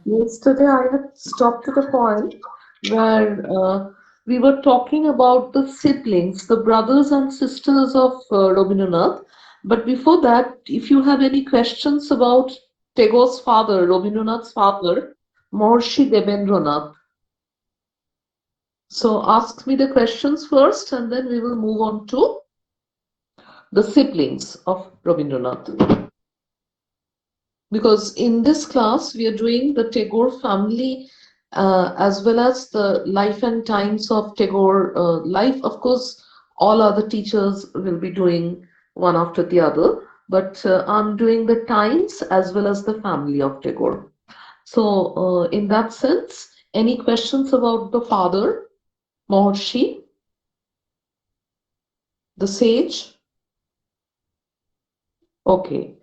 Yesterday, I had stopped at a point where we were talking about the siblings, the brothers and sisters of Rabindranath. But before that, if you have any questions about Tagore's father, Rabindranath's father, Maharishi Debendranath, so ask me the questions first, and then we will move on to the siblings of Rabindranath. Because in this class we are doing the Tagore family as well as the life and times of Tagore life. Of course, all other teachers will be doing one after the other, but I'm doing the times as well as the family of Tagore. So, in that sense, any questions about the father, Maharishi, the sage? Okay.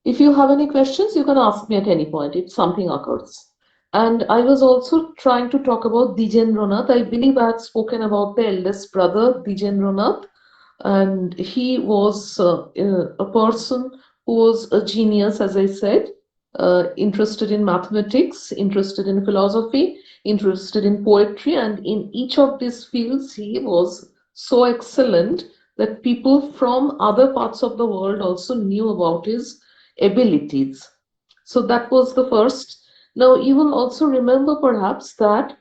If you have any questions, you can ask me at any point if something occurs. And I was also trying to talk about Dijendranath. I believe I had spoken about the eldest brother, Dijendranath, and he was a person who was a genius, as I said, interested in mathematics, interested in philosophy, interested in poetry, and in each of these fields, he was so excellent that people from other parts of the world also knew about his abilities. So that was the first. Now, you will also remember perhaps that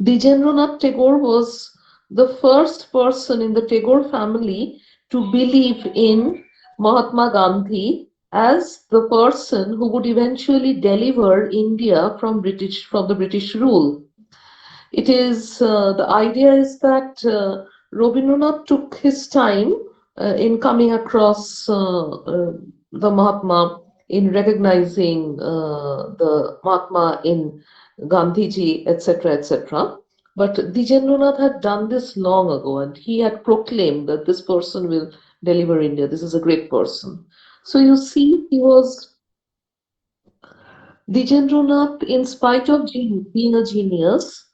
Dijendranath Tagore was the first person in the Tagore family to believe in Mahatma Gandhi as the person who would eventually deliver India from the British rule. It is the idea is that Rabindranath took his time in coming across the Mahatma, in recognizing the Mahatma in Gandhiji, etc., etc. But Dijendranath had done this long ago, and he had proclaimed that this person will deliver India. This is a great person. So you see, he was Dijendranath, in spite of being a genius,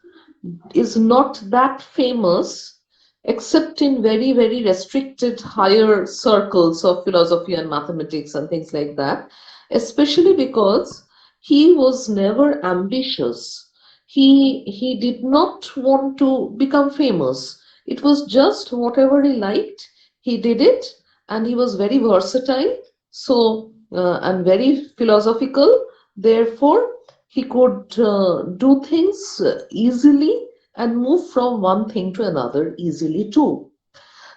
is not that famous except in very, very restricted higher circles of philosophy and mathematics and things like that, especially because he was never ambitious. He did not want to become famous. It was just whatever he liked, he did it, and he was very versatile, so and very philosophical. Therefore, he could do things easily and move from one thing to another easily too.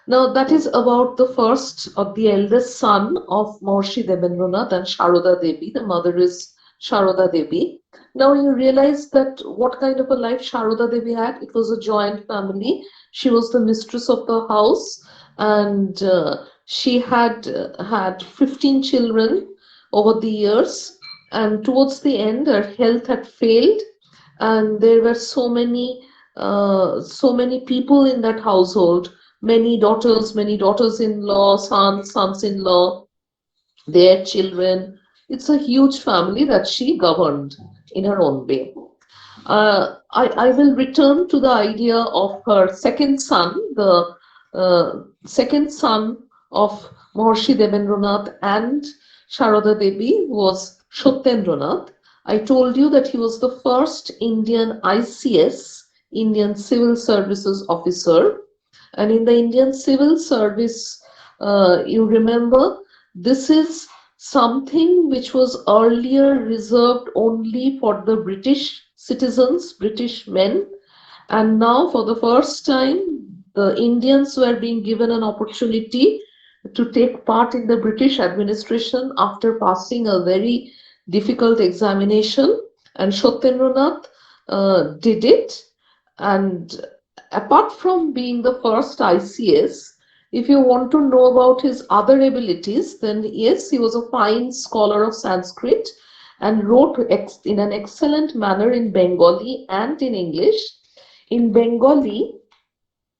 Now, that is about the first of the eldest son of Maharishi Debendranath and Sharoda Devi. The mother is Sharoda Devi. Now, you realize that what kind of a life Sharoda Devi had. It was a joint family. She was the mistress of the house, and she had 15 children over the years. And towards the end, her health had failed, and there were so many people in that household, many daughters-in-law, sons-in-law, their children. It's a huge family that she governed in her own way. I will return to the idea of her second son, the second son of Maharishi Debendranath and Sharoda Devi was Satyendranath. I told you that he was the first Indian ICS, Indian Civil Services officer. And in the Indian Civil Service, you remember, this is something which was earlier reserved only for the British citizens, British men, and now for the first time, the Indians were being given an opportunity to take part in the British administration after passing a very difficult examination. And Satyendranath did it. And apart from being the first ICS, if you want to know about his other abilities, then yes, he was a fine scholar of Sanskrit and wrote in an excellent manner in Bengali and in English. In Bengali,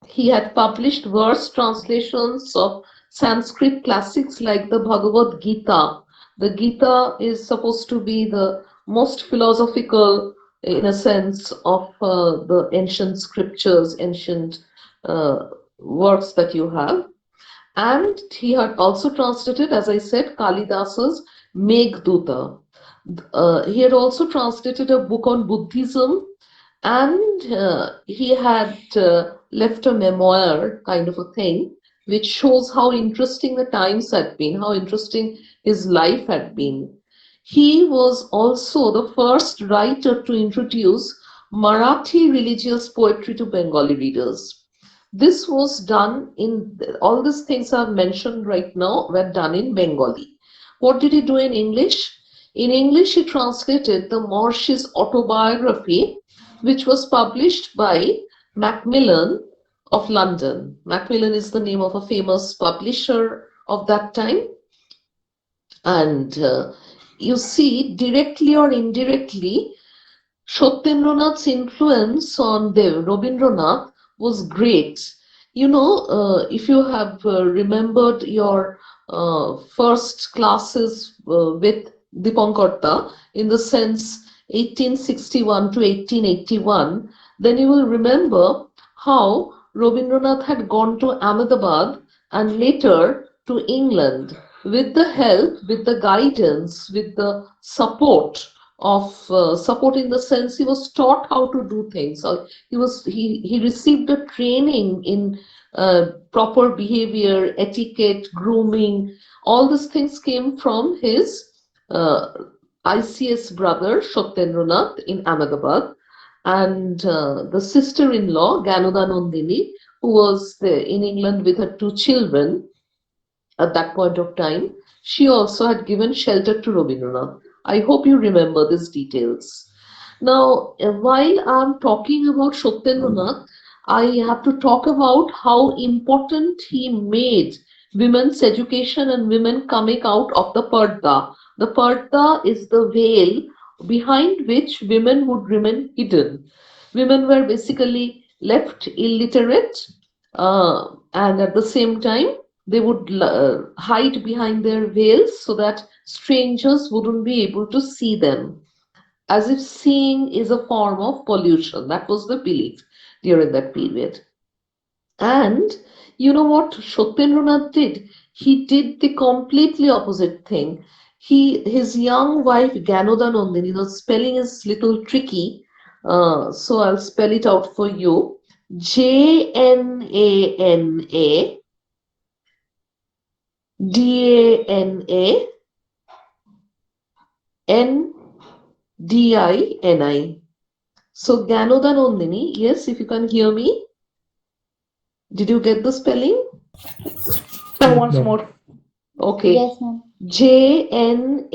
he had published verse translations of Sanskrit classics like the Bhagavad Gita. The Gita is supposed to be the most philosophical, in a sense, of the ancient scriptures, ancient works that you have. And he had also translated, as I said, Kalidasa's Meghduta. He had also translated a book on Buddhism, and he had left a memoir kind of a thing, which shows how interesting the times had been, how interesting his life had been. He was also the first writer to introduce Marathi religious poetry to Bengali readers. This was done in all these things I've mentioned right now were done in Bengali. What did he do in English? In English, he translated the Maharshi's autobiography, which was published by Macmillan of London. Macmillan is the name of a famous publisher of that time. And you see, directly or indirectly, Satyendranath's influence on Dev Rabindranath was great. You know, if you have remembered your first classes with Dipankarta, in the sense 1861 to 1881, then you will remember how Rabindranath had gone to Ahmedabad and later to England with the help, with the guidance, with the support of support in the sense he was taught how to do things. He received a training in proper behavior, etiquette, grooming. All these things came from his uh, ICS brother Satyendranath in Ahmedabad, and the sister-in-law Ganoda Nandini, who was in England with her two children at that point of time. She also had given shelter to Rabindranath. I hope you remember these details. Now, while I'm talking about Satyendranath, I have to talk about how important he made women's education and women coming out of the parda. The parda is the veil behind which women would remain hidden. Women were basically left illiterate, and at the same time, they would hide behind their veils so that strangers wouldn't be able to see them, as if seeing is a form of pollution. That was the belief during that period. And you know what Satyendranath did? He did the completely opposite thing. His young wife Ganoda Nandini, the spelling is little tricky, so I'll spell it out for you. Jnana Dana Ndini. So Ganoda Nandini, yes, if you can hear me. Did you get the spelling? Once No. more. Okay. Yes, ma'am. Jnana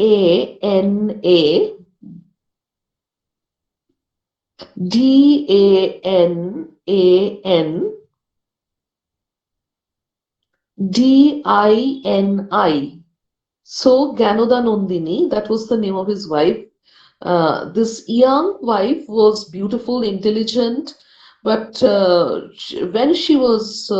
Dandini. So Ganoda Nandini, that was the name of his wife. This young wife was beautiful, intelligent, but when she was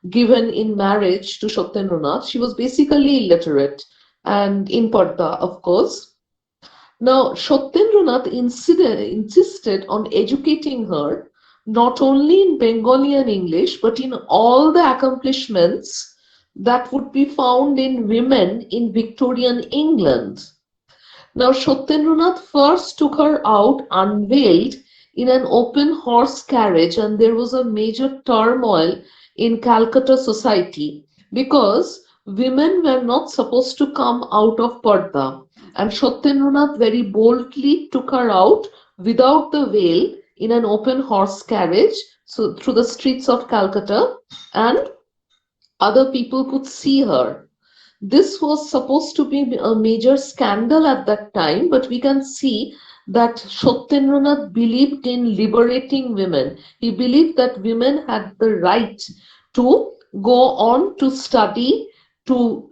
given in marriage to Satyendranath, she was basically illiterate and in Parda, of course. Now, Satyendranath insisted on educating her not only in Bengali and English, but in all the accomplishments that would be found in women in Victorian England. Now, Satyendranath first took her out unveiled in an open horse carriage, and there was a major turmoil in Calcutta society because women were not supposed to come out of Parda. And Satyendranath very boldly took her out without the veil in an open horse carriage, so through the streets of Calcutta, and other people could see her. This was supposed to be a major scandal at that time, but we can see that Satyendranath believed in liberating women. He believed that women had the right to go on to study, to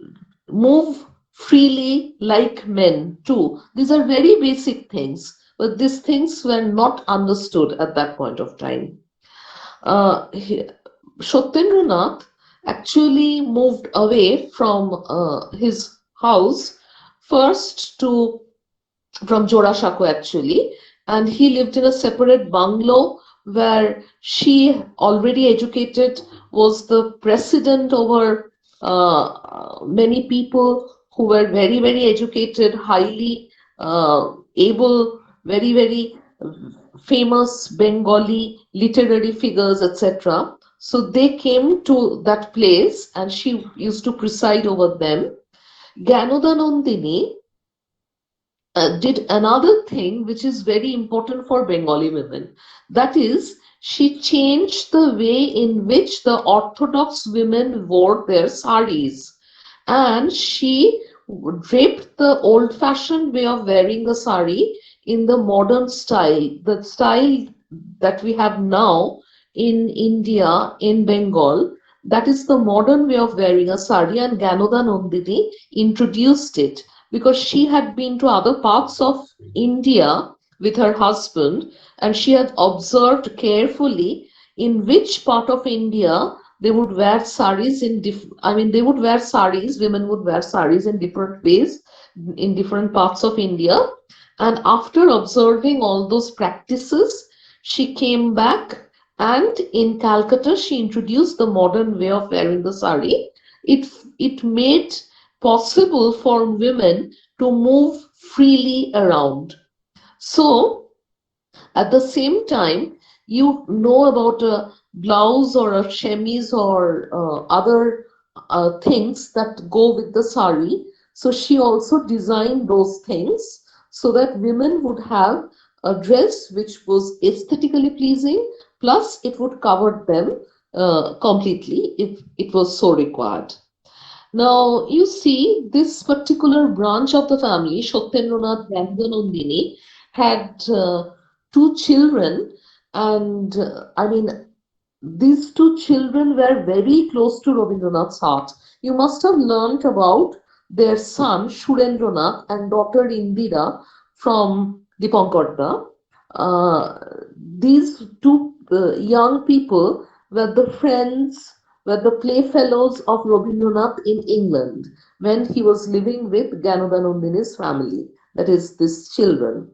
move freely like men too. These are very basic things, but these things were not understood at that point of time. Satyendranath actually moved away from his house first to from Jorashako actually, and he lived in a separate bungalow where she, already educated, was the president over many people who were very, very educated, highly able, very, very famous Bengali literary figures, etc. So they came to that place and she used to preside over them. Ganodanandini did another thing which is very important for Bengali women. That is, she changed the way in which the Orthodox women wore their saris. And she draped the old fashioned way of wearing a sari in the modern style, the style that we have now in India, in Bengal. That is the modern way of wearing a sari, and Ganoda Nandini introduced it because she had been to other parts of India with her husband and she had observed carefully in which part of India they would wear saris in they would wear saris, women would wear saris in different ways in different parts of India. And after observing all those practices, she came back and in Calcutta she introduced the modern way of wearing the sari. It made possible for women to move freely around. So at the same time, you know about a blouse or a chemise or other things that go with the sari. So she also designed those things so that women would have a dress which was aesthetically pleasing, plus it would cover them completely if it was so required. Now, you see, this particular branch of the family, Satyendranath Ganganandini, had two children, and these two children were very close to Rabindranath's heart. You must have learnt about their son, Surendranath, and daughter Indira from Dipankarda. Uh, these two young people were the friends, were the playfellows of Rabindranath in England when he was living with Ganodanandini's family, that is, these children.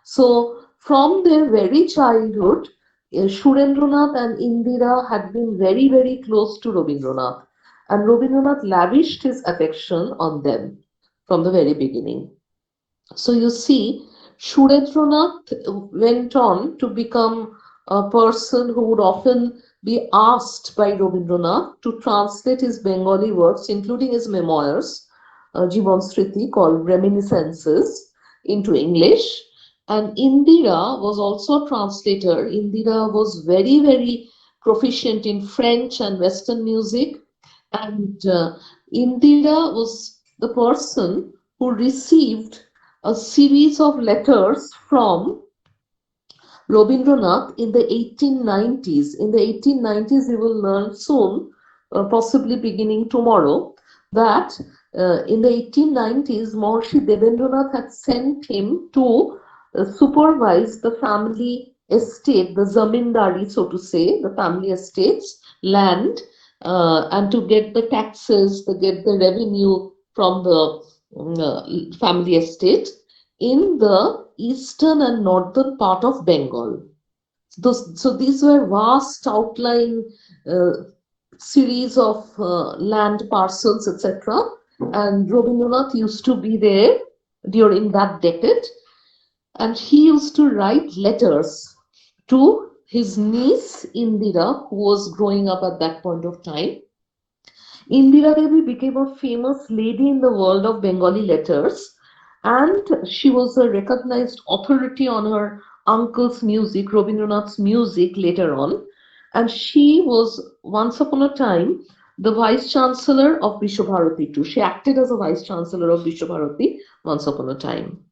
So, from their very childhood, Surendranath and Indira had been very, very close to Rabindranath, and Rabindranath lavished his affection on them from the very beginning. So you see, Surendranath went on to become a person who would often be asked by Rabindranath to translate his Bengali works, including his memoirs, Jivan Smriti, called Reminiscences, into English. And Indira was also a translator. Indira was very, very proficient in French and Western music. And Indira was the person who received a series of letters from Rabindranath in the 1890s. In the 1890s, you will learn soon, possibly beginning tomorrow, that in the 1890s, Maharishi Devendranath had sent him to supervise the family estate, the zamindari, so to say, the family estates, land, and to get the taxes, to get the revenue from the family estate in the eastern and northern part of Bengal. So these were vast outlying series of land parcels, etc. And Rabindranath used to be there during that decade, and he used to write letters to his niece Indira, who was growing up at that point of time. Indira Devi became a famous lady in the world of Bengali letters, and she was a recognized authority on her uncle's music, Rabindranath's music, later on. And she was once upon a time the vice chancellor of Vishwabharati too. She acted as a vice chancellor of Vishwabharati once upon a time.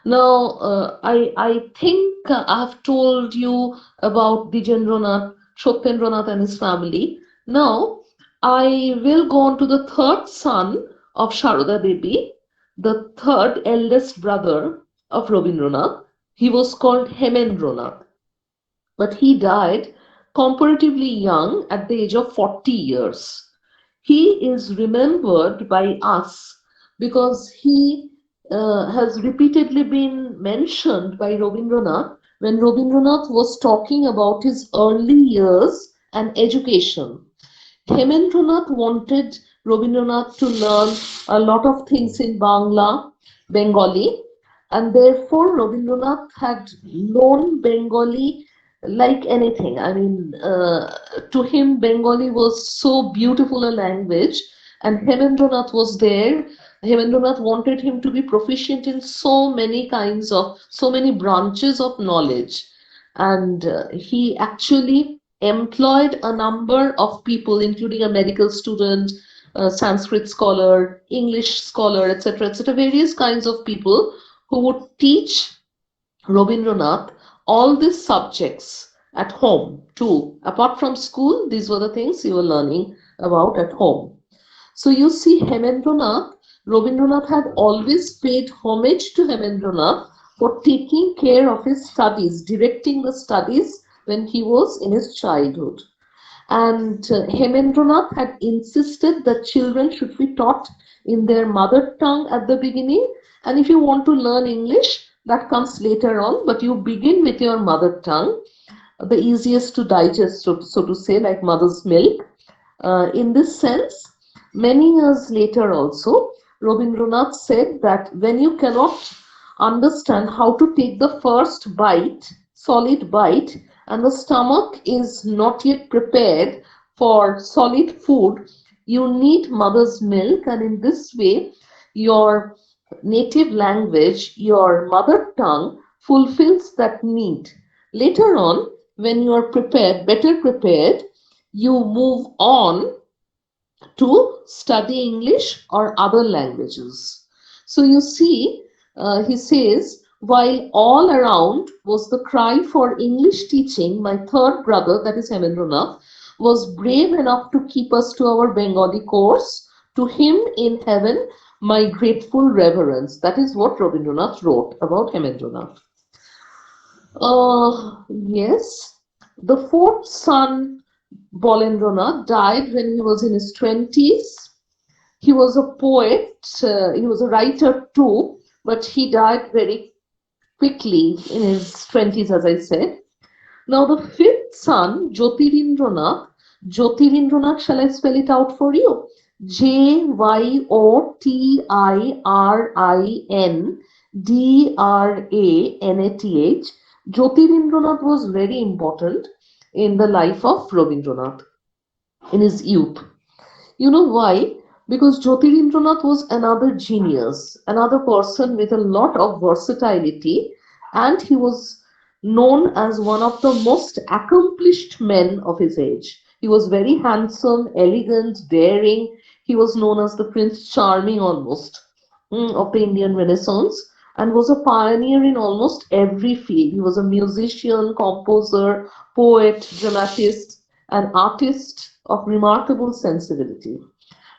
Now, I think I have told you about Dijendranath, Satyendranath and his family. Now, I will go on to the third son of Sharada Devi, the third eldest brother of Rabindranath. He was called Hemendranath, but he died comparatively young at the age of 40 years. He is remembered by us because he has repeatedly been mentioned by Rabindranath when Rabindranath was talking about his early years and education. Hemendranath wanted Rabindranath to learn a lot of things in Bengali, and therefore Rabindranath had known Bengali like anything. I mean, to him, Bengali was so beautiful a language, and Hemendranath was there. Hemendranath wanted him to be proficient in so many branches of knowledge. And he actually employed a number of people, including a medical student, a Sanskrit scholar, English scholar, etc., etc., various kinds of people who would teach Rabindranath all these subjects at home too. Apart from school, these were the things you were learning about at home. So you see, Rabindranath had always paid homage to Hemendranath for taking care of his studies, directing the studies when he was in his childhood. And Hemendranath had insisted that children should be taught in their mother tongue at the beginning. And if you want to learn English, that comes later on, but you begin with your mother tongue, the easiest to digest, so to say, like mother's milk. In this sense, many years later also, Rabindranath said that when you cannot understand how to take the first bite, solid bite, and the stomach is not yet prepared for solid food, you need mother's milk, and in this way, your native language, your mother tongue, fulfills that need. Later on, when you are prepared, better prepared, you move on to study English or other languages. So you see, he says, while all around was the cry for English teaching, my third brother, that is Hemendranath, was brave enough to keep us to our Bengali course. To him in heaven, my grateful reverence. That is what Rabindranath wrote about Hemendranath. Yes, the fourth son, Bolendranath, died when he was in his 20s. He was a poet, he was a writer too, but he died very quickly in his 20s, as I said. Now, the fifth son, Jyotirindranath, shall I spell it out for you? Jyotirindranath. Jyotirindranath was very important in the life of Rabindranath in his youth. You know why? Because Jyotirindranath was another genius, another person with a lot of versatility, and he was known as one of the most accomplished men of his age. He was very handsome, elegant, daring. He was known as the Prince Charming almost of the Indian Renaissance, and was a pioneer in almost every field. He was a musician, composer, poet, dramatist, an artist of remarkable sensibility.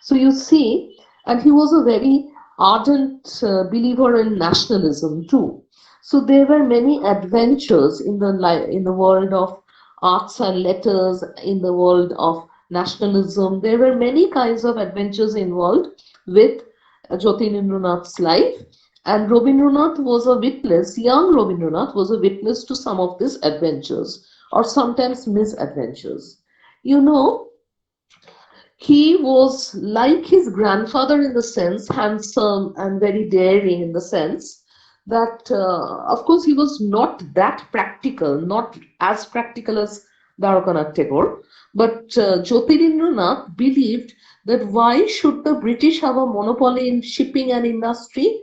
So you see, and he was a very ardent believer in nationalism too. So there were many adventures in the world of arts and letters, in the world of nationalism. There were many kinds of adventures involved with Jyotirindranath's life, and Rabindranath was a witness. Young Rabindranath was a witness to some of these adventures, or sometimes misadventures. You know, he was like his grandfather in the sense, handsome and very daring in the sense that, of course, he was not that practical, not as practical as Dharokanath Tagore, but Jyotirindranath believed that why should the British have a monopoly in shipping and industry?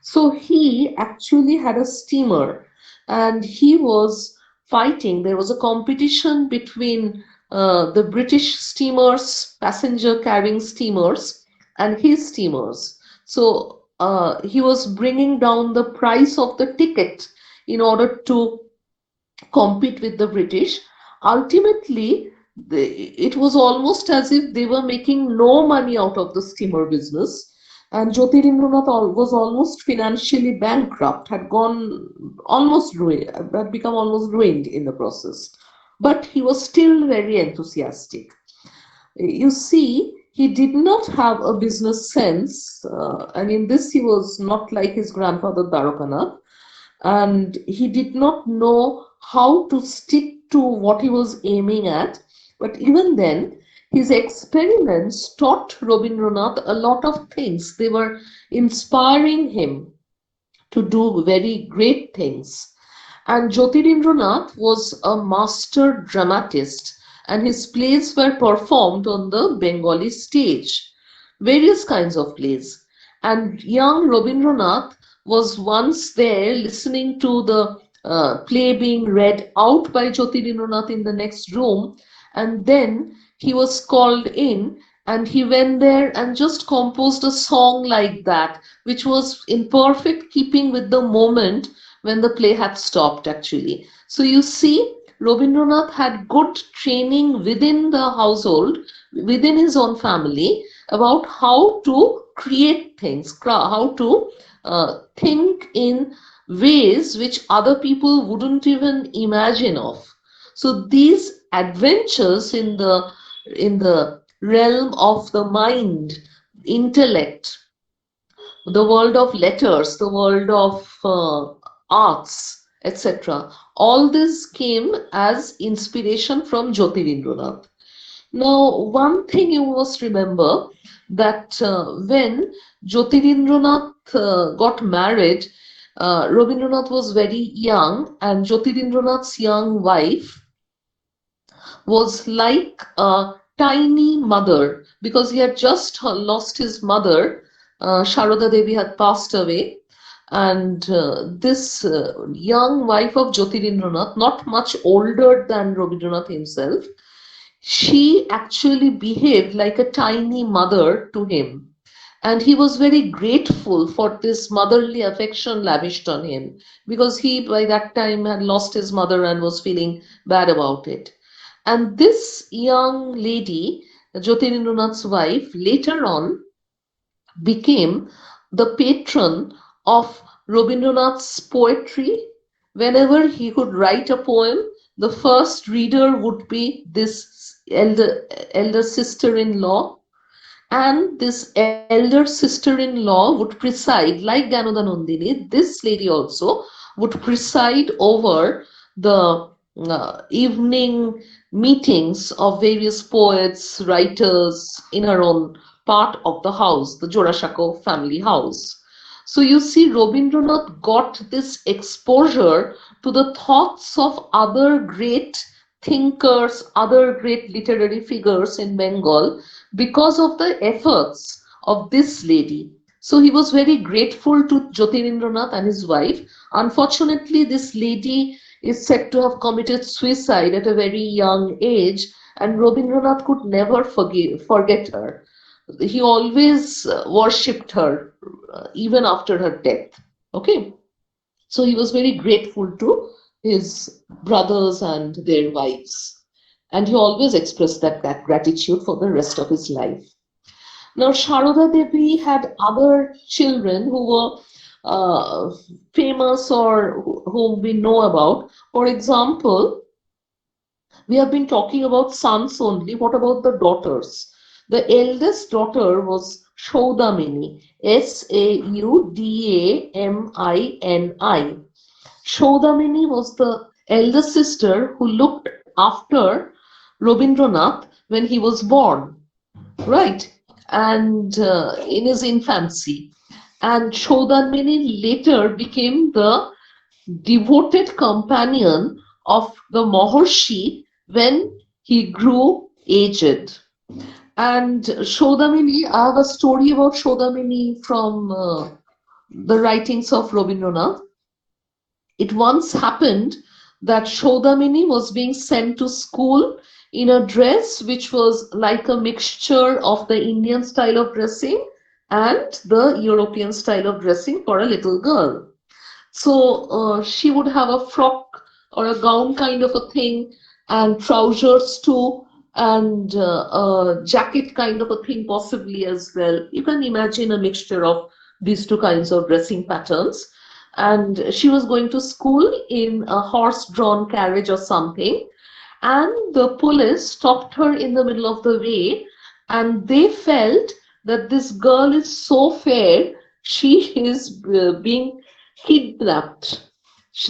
So he actually had a steamer, and he was fighting. There was a competition between the British steamers, passenger carrying steamers, and his steamers. So he was bringing down the price of the ticket in order to compete with the British. Ultimately, it was almost as if they were making no money out of the steamer business. And Jyotirindranath was almost financially bankrupt, had gone almost ruined, had become almost ruined in the process. But he was still very enthusiastic. You see, he did not have a business sense. And in this, he was not like his grandfather Dharokanath, and he did not know how to stick to what he was aiming at. But even then, His experiments taught Rabindranath a lot of things. They were inspiring him to do very great things. And Jyotirindranath was a master dramatist, and his plays were performed on the Bengali stage, various kinds of plays. And young Rabindranath was once there listening to the play being read out by Jyotirindranath in the next room, and then he was called in and he went there and just composed a song like that, which was in perfect keeping with the moment when the play had stopped, actually. So you see, Rabindranath had good training within the household, within his own family, about how to create things, how to think in ways which other people wouldn't even imagine of. So these adventures in the realm of the mind, intellect, the world of letters, the world of arts, etc. All this came as inspiration from Jyotirindranath. Now, one thing you must remember that when Jyotirindranath got married, Rabindranath was very young, and Jyotirindranath's young wife was like a tiny mother because he had just lost his mother. Sharada Devi had passed away, and this young wife of Jyotirindranath, not much older than Rabindranath himself, she actually behaved like a tiny mother to him. And he was very grateful for this motherly affection lavished on him because he, by that time, had lost his mother and was feeling bad about it. And this young lady, Jyotirindranath's wife, later on became the patron of Rabindranath's poetry. Whenever he could write a poem, the first reader would be this elder sister-in-law, and this elder sister-in-law would preside, like Ganoda Nandini, this lady also would preside over the evening meetings of various poets, writers in her own part of the house, the Jorashako family house. So you see, Rabindranath got this exposure to the thoughts of other great thinkers, other great literary figures in Bengal because of the efforts of this lady. So he was very grateful to Jyotirindranath and his wife. Unfortunately, this lady is said to have committed suicide at a very young age, and Rabindranath could never forget her. He always worshipped her even after her death. Okay, so he was very grateful to his brothers and their wives, and he always expressed that gratitude for the rest of his life. Now, Sharada Devi had other children who were famous or whom we know about. For example, we have been talking about sons only. What about the daughters? The eldest daughter was Saudamini, Saudamini. Saudamini was the eldest sister who looked after Rabindranath when he was born, right? And in his infancy. And Saudamini later became the devoted companion of the Mahorshi when he grew aged. And Saudamini, I have a story about Saudamini from the writings of Rabindranath. It once happened that Saudamini was being sent to school in a dress which was like a mixture of the Indian style of dressing and the European style of dressing for a little girl. So she would have a frock or a gown kind of a thing, and trousers too, and a jacket kind of a thing possibly as well. You can imagine a mixture of these two kinds of dressing patterns. And she was going to school in a horse-drawn carriage or something, and the police stopped her in the middle of the way, and they felt that this girl is so fair, she is being kidnapped.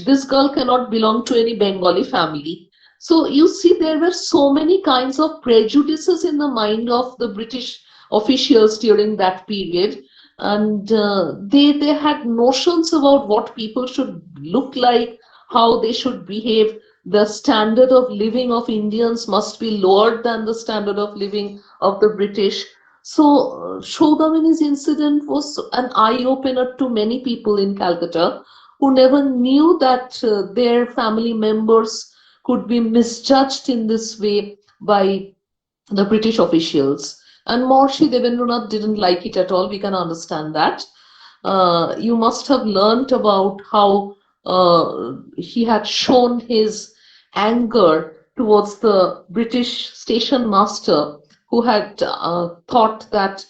This girl cannot belong to any Bengali family. So you see, there were so many kinds of prejudices in the mind of the British officials during that period, and they had notions about what people should look like, how they should behave. The standard of living of Indians must be lower than the standard of living of the British. So, Shoudamini's incident was an eye opener to many people in Calcutta who never knew that their family members could be misjudged in this way by the British officials. And Maharishi Devendranath didn't like it at all. We can understand that. You must have learnt about how he had shown his anger towards the British station master who had thought that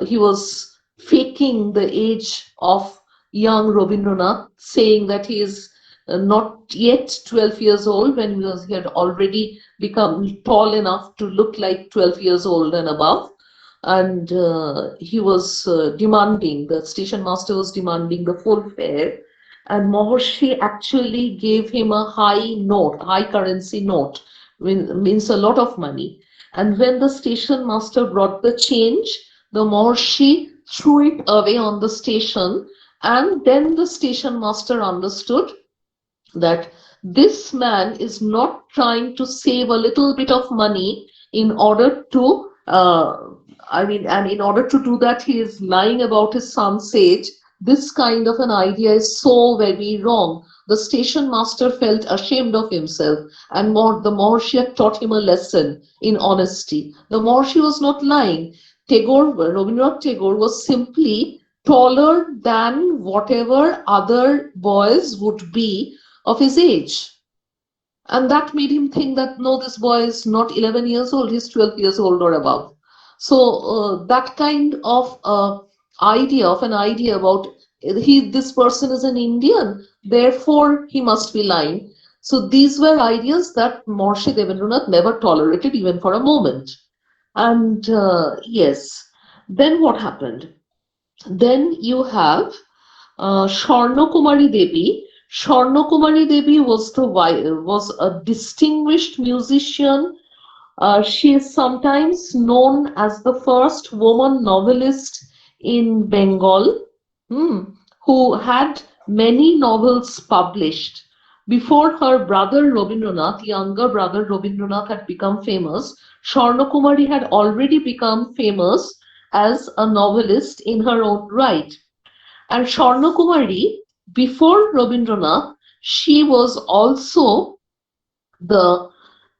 he was faking the age of young Rabindranath, saying that he is not yet 12 years old when he had already become tall enough to look like 12 years old and above. And he was demanding, the station master was demanding the full fare. And Maharishi actually gave him a high note, high currency note, means a lot of money. And when the station master brought the change, the Maharishi threw it away on the station. And then the station master understood that this man is not trying to save a little bit of money in order to, and in order to do that, he is lying about his son's age. This kind of an idea is so very wrong. The station master felt ashamed of himself, and the Maharishi had taught him a lesson in honesty. The Maharishi was not lying. Rabindranath Tagore was simply taller than whatever other boys would be of his age. And that made him think that no, this boy is not 11 years old, he's 12 years old or above. So that kind of an idea about this person is an Indian, therefore he must be lying. So these were ideas that Maharishi Devendranath never tolerated even for a moment. And yes, then what happened? Then you have Swarna Kumari Devi. Swarna Kumari Devi was a distinguished musician. She is sometimes known as the first woman novelist in Bengal, hmm, who had many novels published. Before her brother Rabindranath, younger brother Rabindranath, had become famous, Swarna Kumari had already become famous as a novelist in her own right. And Swarna Kumari, before Rabindranath, she was also the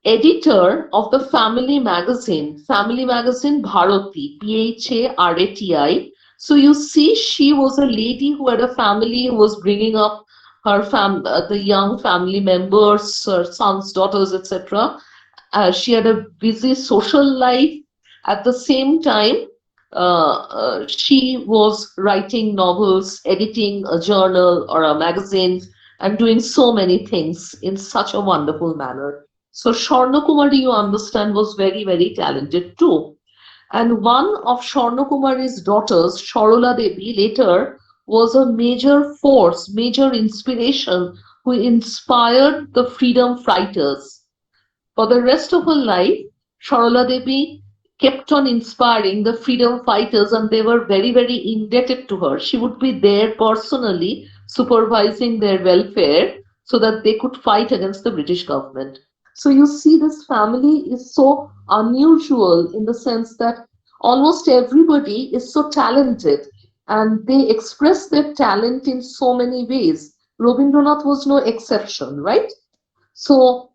editor of the family magazine Bharati, Bharati. So you see, she was a lady who had a family, who was bringing up the young family members, her sons, daughters, etc. She had a busy social life. At the same time, she was writing novels, editing a journal or a magazine, and doing so many things in such a wonderful manner. So Swarna Kumari, you understand, was very, very talented too. And one of Swarna Kumari's daughters, Sharola Devi, later was a major force, major inspiration who inspired the freedom fighters. For the rest of her life, Sharola Devi kept on inspiring the freedom fighters, and they were very, very indebted to her. She would be there personally supervising their welfare so that they could fight against the British government. So you see, this family is so unusual in the sense that almost everybody is so talented and they express their talent in so many ways. Rabindranath was no exception, right? So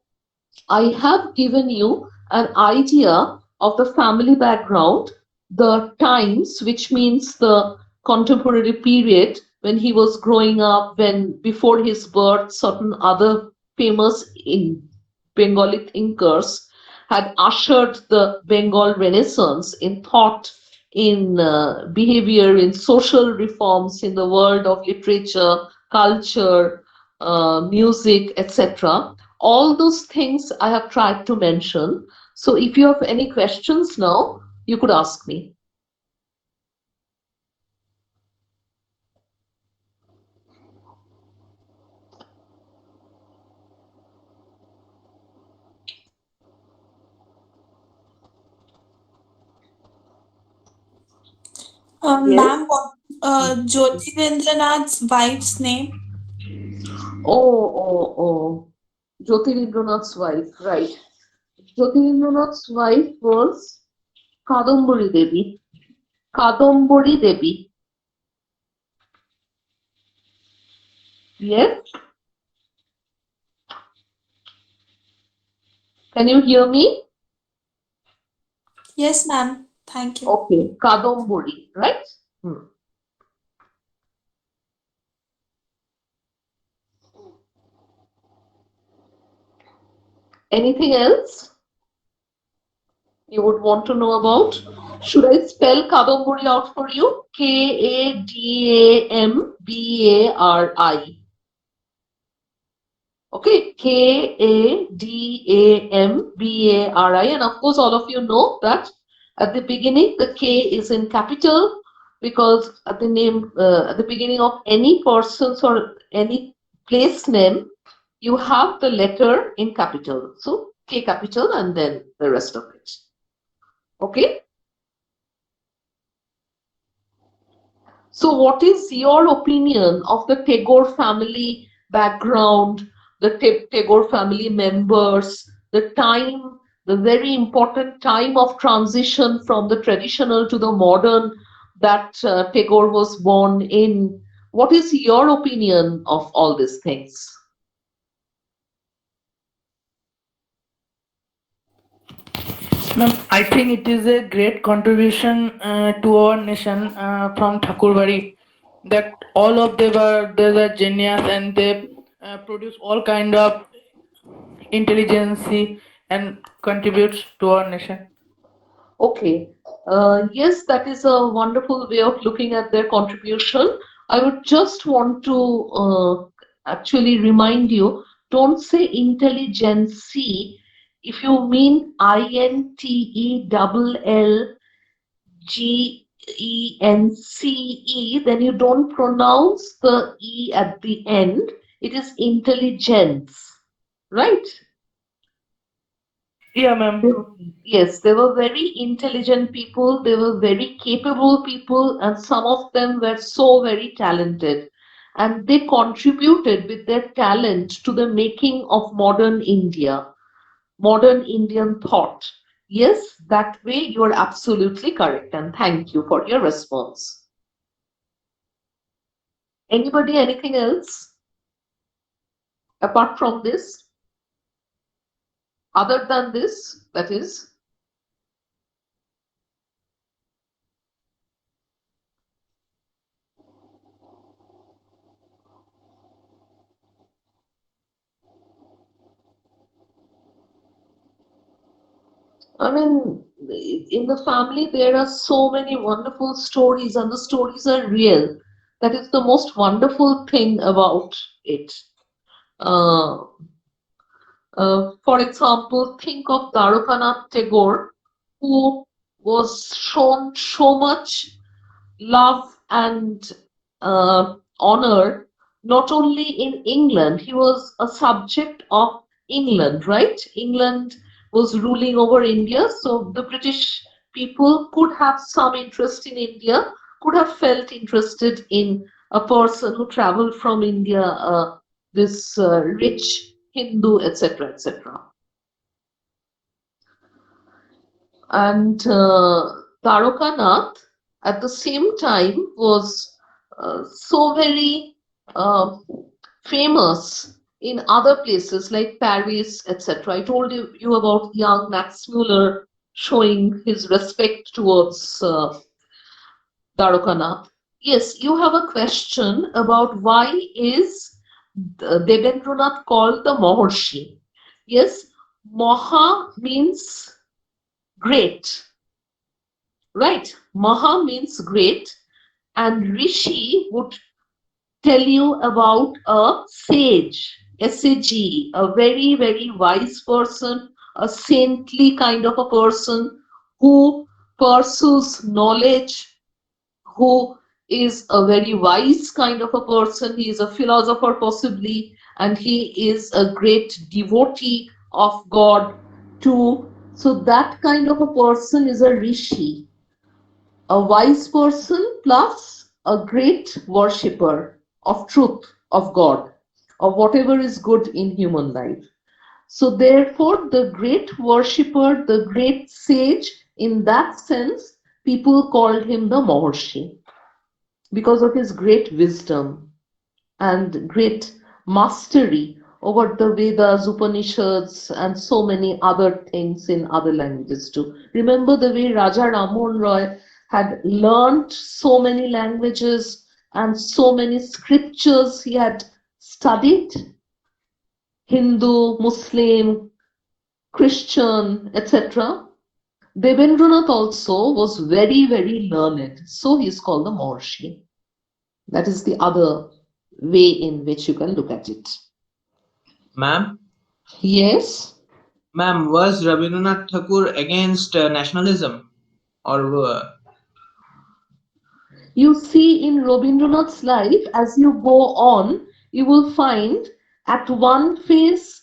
I have given you an idea of the family background, the times, which means the contemporary period when he was growing up, when before his birth, certain other famous in Bengali thinkers had ushered the Bengal Renaissance in thought, in behavior, in social reforms, in the world of literature, culture, music, etc. All those things I have tried to mention. So if you have any questions now, you could ask me. Yes. Ma'am, what Jyotirindranath's wife's name? Oh. Jyotirindranath's wife, right. Jyotirindranath's wife was Kadambari Devi. Kadambari Devi. Yes. Can you hear me? Yes, ma'am. Thank you. Okay. Kadambari, right? Hmm. Anything else you would want to know about? Should I spell Kadambari out for you? Kadambari. Okay, Kadambari. And of course, all of you know that at the beginning, the K is in capital because at the beginning of any person's or any place name, you have the letter in capital. So K capital and then the rest of it. Okay. So what is your opinion of the Tagore family background, the Tagore family members, the time, the very important time of transition from the traditional to the modern that Tagore was born in? What is your opinion of all these things? Ma'am, I think it is a great contribution to our nation from Thakurbari, that all of them are they were genius and they produce all kind of intelligence and contributes to our nation. Okay. Yes, that is a wonderful way of looking at their contribution. I would just want to actually remind you, don't say intelligency. If you mean INTELLGENCE, then you don't pronounce the E at the end. It is intelligence, right? Yeah, ma'am. Yes, they were very intelligent people, they were very capable people, and some of them were so very talented. And they contributed with their talent to the making of modern India, modern Indian thought. Yes, that way you are absolutely correct, and thank you for your response. Anybody, anything else apart from this? Other than this, that is? I mean, in the family, there are so many wonderful stories, and the stories are real. That is the most wonderful thing about it. Uh, for example, think of Dwarokanath Tagore, who was shown so much love and honor, not only in England, he was a subject of England, right? England was ruling over India, so the British people could have some interest in India, could have felt interested in a person who traveled from India, this rich Hindu, etc., etc. And Tarokanath at the same time was so very uh, famous in other places like Paris, etc. I told you about young Max Muller showing his respect towards Tarokanath. Yes, you have a question about why is Devendranath called the Mahorshi? Yes, Maha means great. Right. Maha means great, and Rishi would tell you about a sage, SAG, a very, very wise person, a saintly kind of a person who pursues knowledge, who is a very wise kind of a person. He is a philosopher, possibly, and he is a great devotee of God too. So, that kind of a person is a Rishi. a wise person plus a great worshipper of truth, of God, of whatever is good in human life. So, therefore, the great worshipper, the great sage, in that sense, people called him the Maharshi because of his great wisdom and great mastery over the Vedas, Upanishads, and so many other things in other languages too. Remember the way Raja Rammohn Roy had learnt so many languages and so many scriptures he had studied: Hindu, Muslim, Christian, etc. Devendranath also was very, very learned, so he is called the Maharshi. That is the other way in which you can look at it. Ma'am, Yes, was Rabindranath Tagore against nationalism, or you see in Rabindranath's life, as you go on, you will find at one phase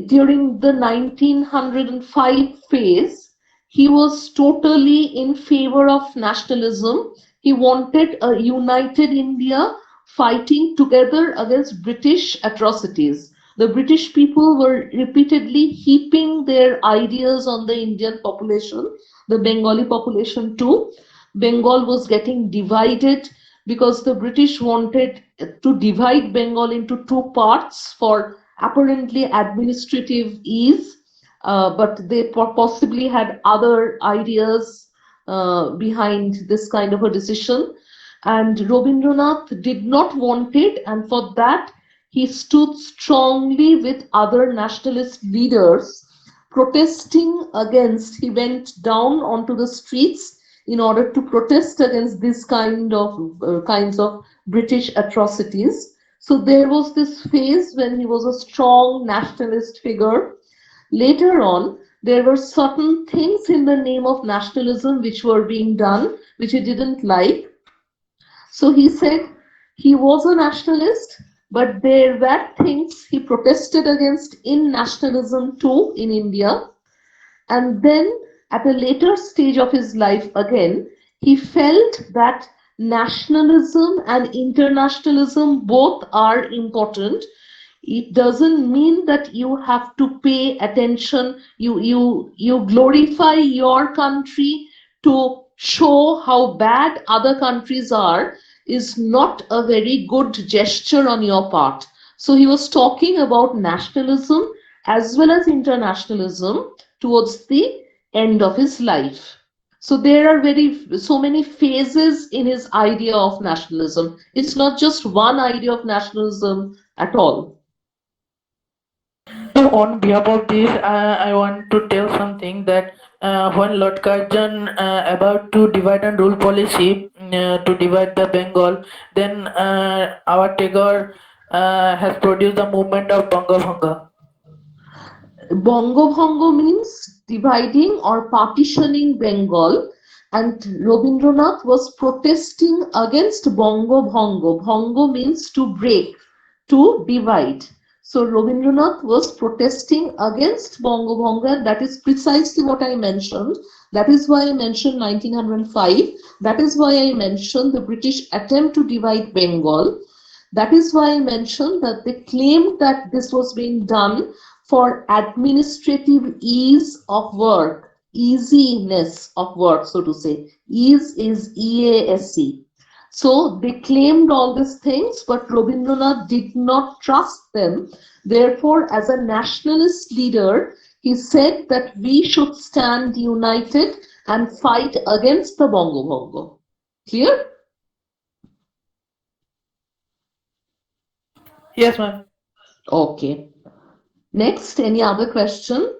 during the 1905 phase, he was totally in favor of nationalism. He wanted a united India fighting together against British atrocities. The British people were repeatedly heaping their ideas on the Indian population, the Bengali population too. Bengal was getting divided because the British wanted to divide Bengal into two parts for apparently administrative ease, but they possibly had other ideas behind this kind of a decision. And Rabindranath did not want it, and for that he stood strongly with other nationalist leaders protesting against. He went down onto the streets in order to protest against this kinds of British atrocities. So there was this phase when he was a strong nationalist figure. Later on, there were certain things in the name of nationalism which were being done, which he didn't like. So he said he was a nationalist, but there were things he protested against in nationalism too in India. And then at a later stage of his life again, he felt that nationalism and internationalism both are important. It doesn't mean that you have to pay attention, you glorify your country to show how bad other countries are is not a very good gesture on your part. So he was talking about nationalism as well as internationalism towards the end of his life. So there are so many phases in his idea of nationalism. It's not just one idea of nationalism at all. So on behalf of this, I want to tell something that when Lord Curzon about to divide and rule policy to divide the Bengal, then our Tagore has produced the movement of Banga Bhanga. Bongo Bongo means dividing or partitioning Bengal, and Rabindranath was protesting against Bongo Bongo. Bongo means to break, to divide. So Rabindranath was protesting against Bongo Bongo, and that is precisely what I mentioned. That is why I mentioned 1905. That is why I mentioned the British attempt to divide Bengal. That is why I mentioned that they claimed that this was being done for administrative ease of work, easiness of work, so to say. Ease is EASE. So they claimed all these things, but Rabindranath did not trust them. Therefore, as a nationalist leader, he said that we should stand united and fight against the Bongo Bongo. Clear? Yes, ma'am. Okay. Next, any other question?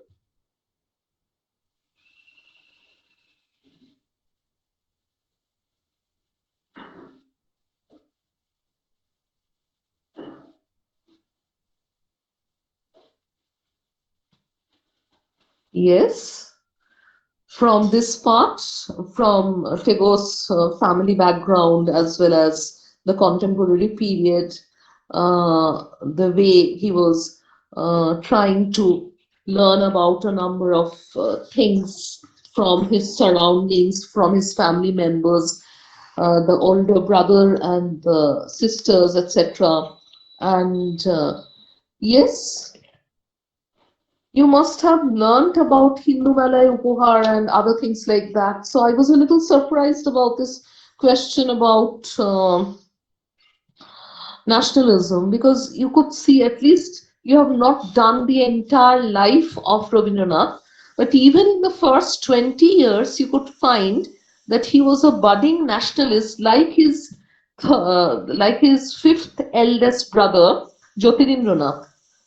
Yes. From this part, from Tagore's family background as well as the contemporary period, the way he was trying to learn about a number of things from his surroundings, from his family members, the older brother and the sisters, etc. And yes, you must have learnt about Hindu Malay Upohar and other things like that. So I was a little surprised about this question about nationalism, because you could see at least you have not done the entire life of Rabindranath, but even in the first 20 years, you could find that he was a budding nationalist, like his fifth eldest brother, Jyotirindranath.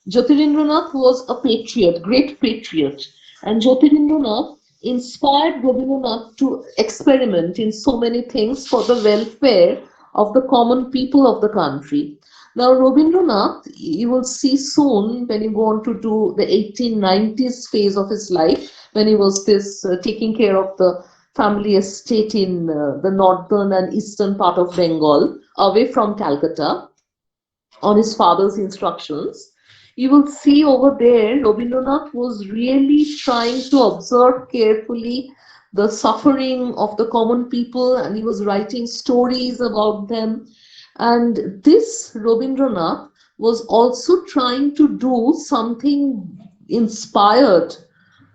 Jyotirindranath was a patriot, great patriot, and Jyotirindranath inspired Rabindranath to experiment in so many things for the welfare of the common people of the country. Now, Rabindranath, you will see soon when you go on to do the 1890s phase of his life, when he was taking care of the family estate in the northern and eastern part of Bengal, away from Calcutta, on his father's instructions. You will see over there, Rabindranath was really trying to observe carefully the suffering of the common people, and he was writing stories about them. And this Rabindranath was also trying to do something inspired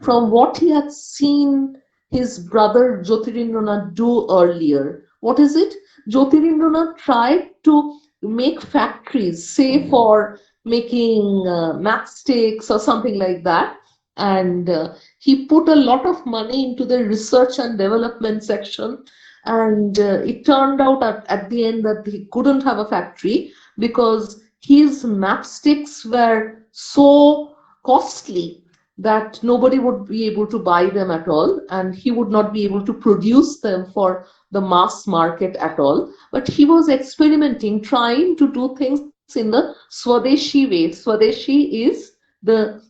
from what he had seen his brother Jyotirindranath do earlier. What is it? Jyotirindranath tried to make factories, say for making matchsticks or something like that, and he put a lot of money into the research and development section, and it turned out at the end that he couldn't have a factory because his matchsticks were so costly that nobody would be able to buy them at all, and he would not be able to produce them for the mass market at all. But he was experimenting, trying to do things in the Swadeshi way. Swadeshi is the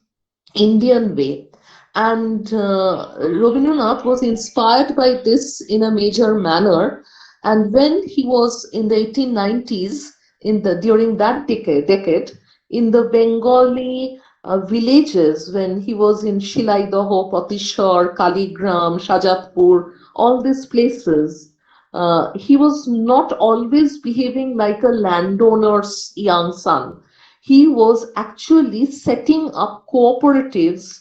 Indian way. And Rabindranath was inspired by this in a major manner. And when he was in the 1890s, during that decade, in the Bengali villages, when he was in Shilaidaho, Patishar, Kaligram, Shajatpur, all these places, he was not always behaving like a landowner's young son. He was actually setting up cooperatives,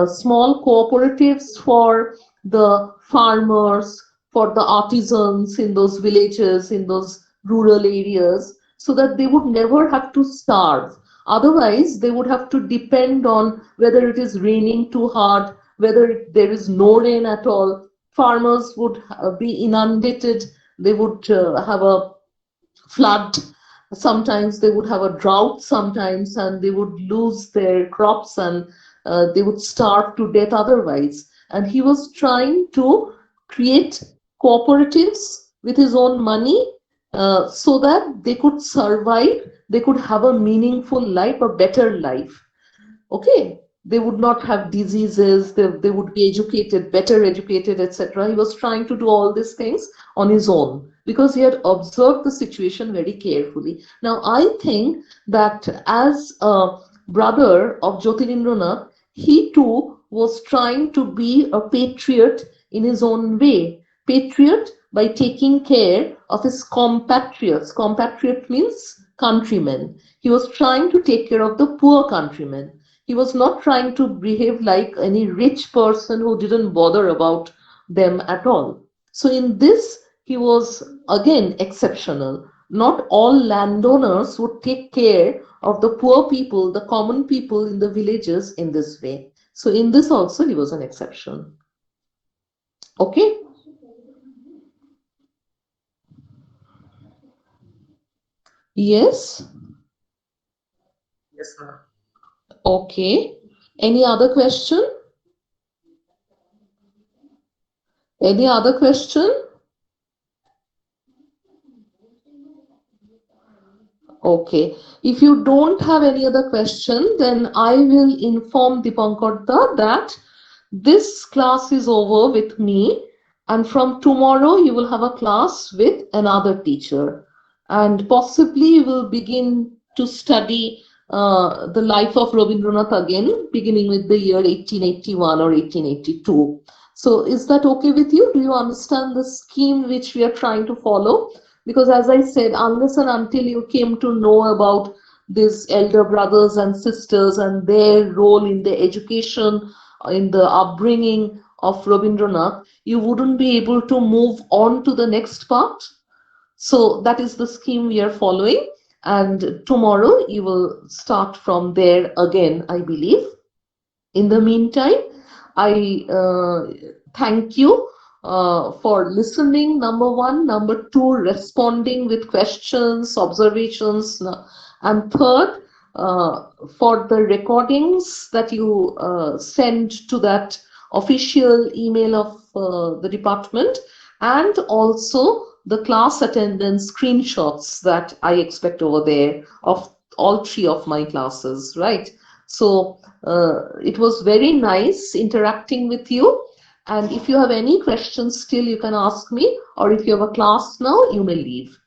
small cooperatives for the farmers, for the artisans in those villages, in those rural areas, so that they would never have to starve. Otherwise, they would have to depend on whether it is raining too hard, whether there is no rain at all. Farmers would be inundated, they would have a flood, sometimes they would have a drought sometimes, and they would lose their crops, and they would starve to death otherwise. And he was trying to create cooperatives with his own money so that they could survive, they could have a meaningful life, a better life. Okay, they would not have diseases, they would be educated, better educated, etc. He was trying to do all these things on his own because he had observed the situation very carefully. Now, I think that as a brother of Jyotirindranath, he too was trying to be a patriot in his own way. Patriot by taking care of his compatriots. Compatriot means countrymen. He was trying to take care of the poor countrymen. He was not trying to behave like any rich person who didn't bother about them at all. So in this, he was again exceptional. Not all landowners would take care of the poor people, the common people in the villages in this way. So in this also, he was an exception. Okay. Yes. Yes, ma'am. Okay. Any other question? Any other question? Okay. If you don't have any other question, then I will inform Dipankar that this class is over with me, and from tomorrow you will have a class with another teacher, and possibly you will begin to study the life of Rabindranath again, beginning with the year 1881 or 1882. So is that okay with you? Do you understand the scheme which we are trying to follow? Because as I said, unless and until you came to know about these elder brothers and sisters and their role in the education, in the upbringing of Rabindranath, you wouldn't be able to move on to the next part. So that is the scheme we are following. And tomorrow you will start from there again, I believe. In the meantime, I thank you for listening, number one. Number two, responding with questions, observations. And third, for the recordings that you send to that official email of the department, and also the class attendance screenshots that I expect over there of all three of my classes, right? So it was very nice interacting with you. And if you have any questions still, you can ask me, or if you have a class now, you may leave.